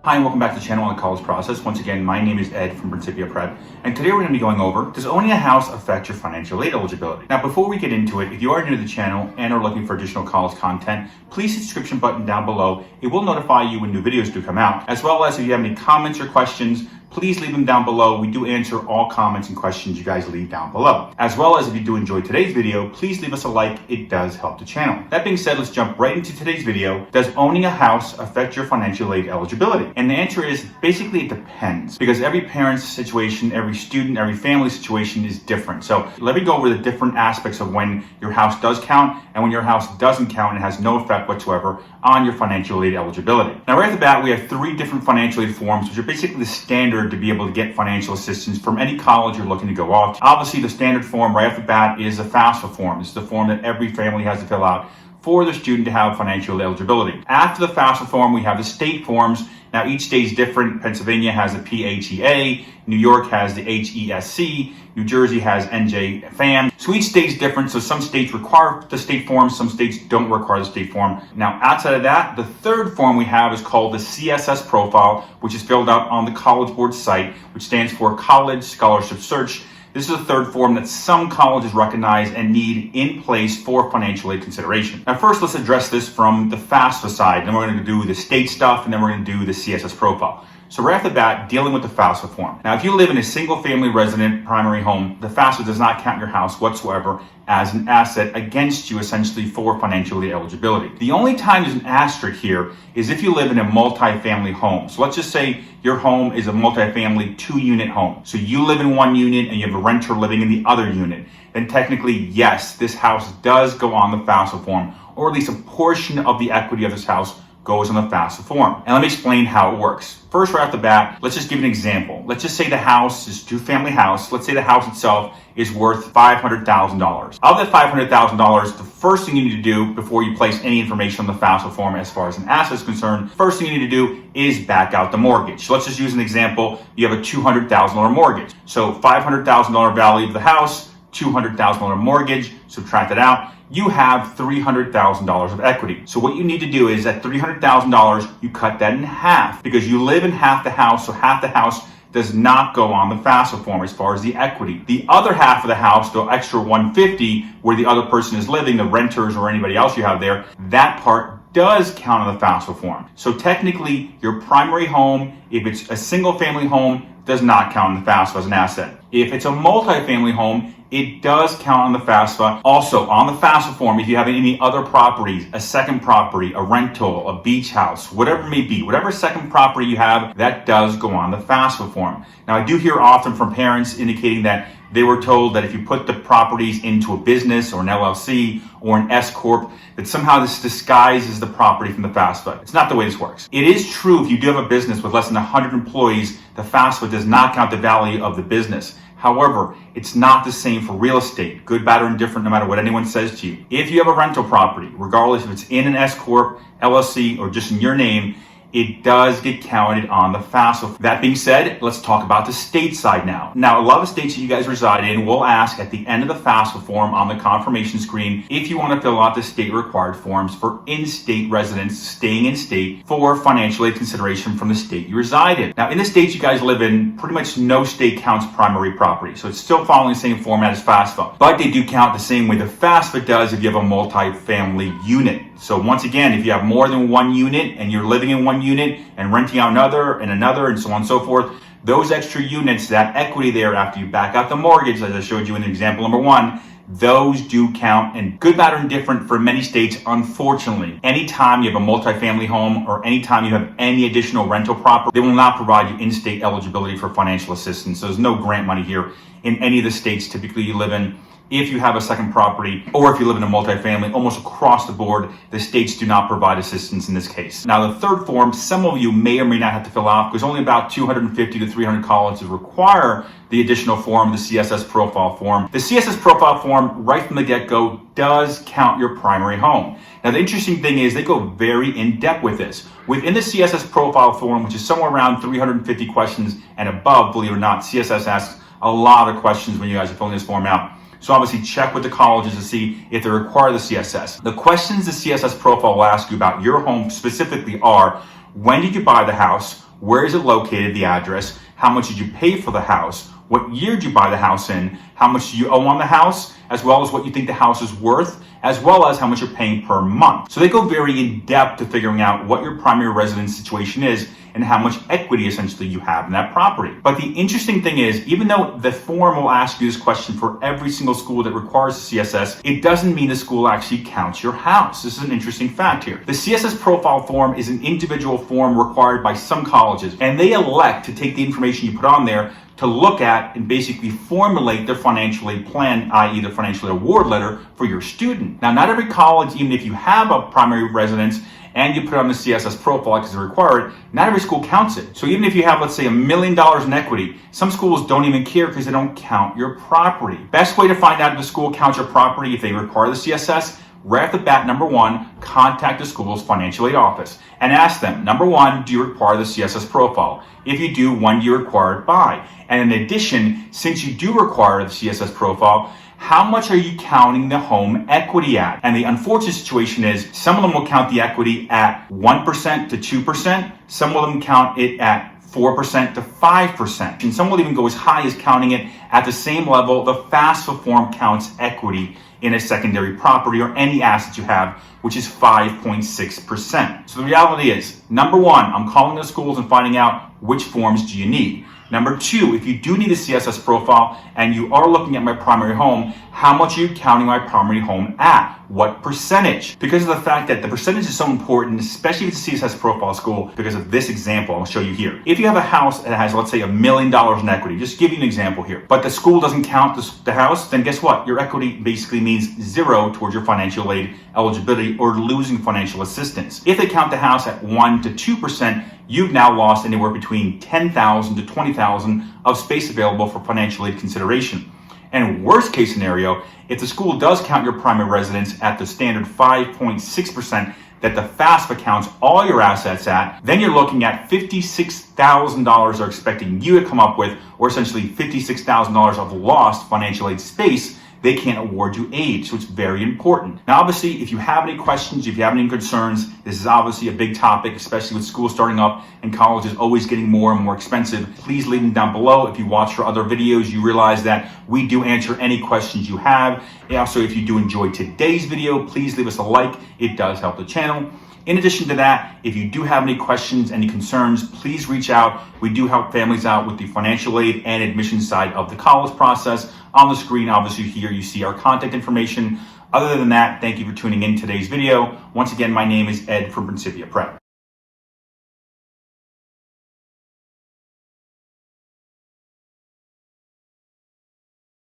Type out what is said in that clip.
Hi and welcome back to the channel on the college process. Once again, my name is Ed from Principia Prep, and today we're going to be going over, does owning a house affect your financial aid eligibility? Now, before we get into it, if you are new to the channel and are looking for additional college content, please hit the subscription button down below. It will notify you when new videos do come out, as well as if you have any comments or questions, please leave them down below. We do answer all comments and questions you guys leave down below. As well as if you do enjoy today's video, please leave us a like. It does help the channel. That being said, let's jump right into today's video. Does owning a house affect your financial aid eligibility? And the answer is basically it depends, because every parent's situation, every student, every family situation is different. So let me go over the different aspects of when your house does count and when your house doesn't count and has no effect whatsoever on your financial aid eligibility. Now, right off the bat, we have three different financial aid forms, which are basically the standard to be able to get financial assistance from any college you're looking to go off to. Obviously, the standard form right off the bat is a FAFSA form. This is the form that every family has to fill out for the student to have financial eligibility. After the FAFSA form, we have the state forms. Now, each state is different. Pennsylvania has the PHEA, New York has the HESC, New Jersey has NJFAM. So each state is different. So some states require the state form, some states don't require the state form. Now, outside of that, the third form we have is called the CSS Profile, which is filled out on the College Board site, which stands for College Scholarship Search. This is a third form that some colleges recognize and need in place for financial aid consideration. Now, first, let's address this from the FAFSA side. Then we're going to do the state stuff, and then we're going to do the CSS profile. So right off the bat, dealing with the FAFSA form. Now, if you live in a single family resident primary home, the FAFSA does not count your house whatsoever as an asset against you, essentially, for financial aid eligibility. The only time there's an asterisk here is if you live in a multi-family home. So let's just say your home is a multi-family 2-unit home. So you live in one unit and you have a renter living in the other unit. Then technically, yes, this house does go on the FAFSA form, or at least a portion of the equity of this house goes on the FAFSA form. And let me explain how it works. First, right off the bat, let's just give an example. Let's just say the house is a 2-family house. Let's say the house itself is worth $500,000. Of that $500,000, the first thing you need to do before you place any information on the FAFSA form as far as an asset is concerned, first thing you need to do is back out the mortgage. So let's just use an example. You have a $200,000 mortgage. So $500,000 value of the house, $200,000 mortgage, subtract it out. You have $300,000 of equity. So what you need to do is at $300,000, you cut that in half, because you live in half the house, so half the house does not go on the FAFSA form as far as the equity. The other half of the house, the extra $150,000, where the other person is living, the renters or anybody else you have there, that part does count on the FAFSA form. So technically, your primary home, if it's a single family home, does not count on the FAFSA as an asset. If it's a multi-family home, it does count on the FAFSA. Also, on the FAFSA form, if you have any other properties, a second property, a rental, a beach house, whatever it may be, whatever second property you have, that does go on the FAFSA form. Now, I do hear often from parents indicating that they were told that if you put the properties into a business or an LLC or an S Corp, that somehow this disguises the property from the FAFSA. It's not the way this works. It is true if you do have a business with less than 100 employees, the FAFSA does not count the value of the business. However, it's not the same for real estate, good, bad, or indifferent, no matter what anyone says to you. If you have a rental property, regardless if it's in an S Corp, LLC, or just in your name, it does get counted on the FAFSA. That being said, let's talk about the state side now. Now, a lot of states that you guys reside in will ask at the end of the FAFSA form on the confirmation screen if you want to fill out the state required forms for in-state residents staying in state for financial aid consideration from the state you reside in. Now, in the states you guys live in, pretty much no state counts primary property. So it's still following the same format as FAFSA, but they do count the same way the FAFSA does if you have a multi-family unit. So once again, if you have more than one unit and you're living in one unit and renting out another and so on and so forth, those extra units, that equity there after you back out the mortgage, as I showed you in example number 1, those do count, and good, bad, or indifferent for many states, unfortunately. Anytime you have a multifamily home or anytime you have any additional rental property, they will not provide you in-state eligibility for financial assistance. So there's no grant money here in any of the states typically you live in. If you have a second property or if you live in a multifamily, almost across the board, the states do not provide assistance in this case. Now, the third form, some of you may or may not have to fill out because only about 250 to 300 colleges require the additional form, the CSS Profile form. The CSS Profile form, right from the get-go, does count your primary home. Now, the interesting thing is they go very in-depth with this. Within the CSS Profile form, which is somewhere around 350 questions and above, believe it or not, CSS asks a lot of questions when you guys are filling this form out. So obviously check with the colleges to see if they require the CSS. The questions the CSS Profile will ask you about your home specifically are, when did you buy the house? where is it located, the address, how much did you pay for the house, what year did you buy the house in, how much do you owe on the house, as well as what you think the house is worth, as well as how much you're paying per month. So they go very in depth to figuring out what your primary residence situation is and how much equity essentially you have in that property. But the interesting thing is, even though the form will ask you this question for every single school that requires a CSS, it doesn't mean the school actually counts your house. This is an interesting fact here. The CSS profile form is an individual form required by some colleges, and they elect to take the information you put on there to look at and basically formulate their financial aid plan, i.e. the financial aid award letter for your student. Now, not every college, even if you have a primary residence and you put it on the CSS profile because it's required, not every school counts it. So even if you have, let's say, $1 million in equity, some schools don't even care because they don't count your property. Best way to find out if the school counts your property if they require the CSS, right off the bat, number one, contact the school's financial aid office and ask them, number one, do you require the CSS profile? If you do, when do you require it by? And in addition, since you do require the CSS profile, how much are you counting the home equity at? And the unfortunate situation is some of them will count the equity at 1% to 2%. Some of them count it at 4% to 5%. And some will even go as high as counting it at the same level the FAFSA form counts equity in a secondary property or any asset you have, which is 5.6%. So the reality is, number one, I'm calling the schools and finding out which forms do you need. Number two, if you do need a CSS profile and you are looking at my primary home, how much are you counting my primary home at? What percentage? Because of the fact that the percentage is so important, especially if it's a CSS profile school, because of this example I'll show you here. If you have a house that has, let's say, $1 million in equity, just give you an example here, but the school doesn't count the house, then guess what? Your equity basically means zero towards your financial aid eligibility or losing financial assistance. If they count the house at 1 to 2%, you've now lost anywhere between $10,000 to $20,000 of space available for financial aid consideration. And worst case scenario, if the school does count your primary residence at the standard 5.6% that the FAFSA counts all your assets at, then you're looking at $56,000 they're expecting you to come up with, or essentially $56,000 of lost financial aid space. They can't award you aid, so it's very important. Now, obviously, if you have any questions, if you have any concerns, this is obviously a big topic, especially with schools starting up and colleges always getting more and more expensive. Please leave them down below. If you watch our other videos, you realize that we do answer any questions you have. And also, if you do enjoy today's video, please leave us a like. It does help the channel. In addition to that, if you do have any questions, any concerns, please reach out. We do help families out with the financial aid and admission side of the college process. On the screen, obviously here you see our contact information. Other than that, thank you for tuning in today's video. Once again, my name is Ed from Principia Prep.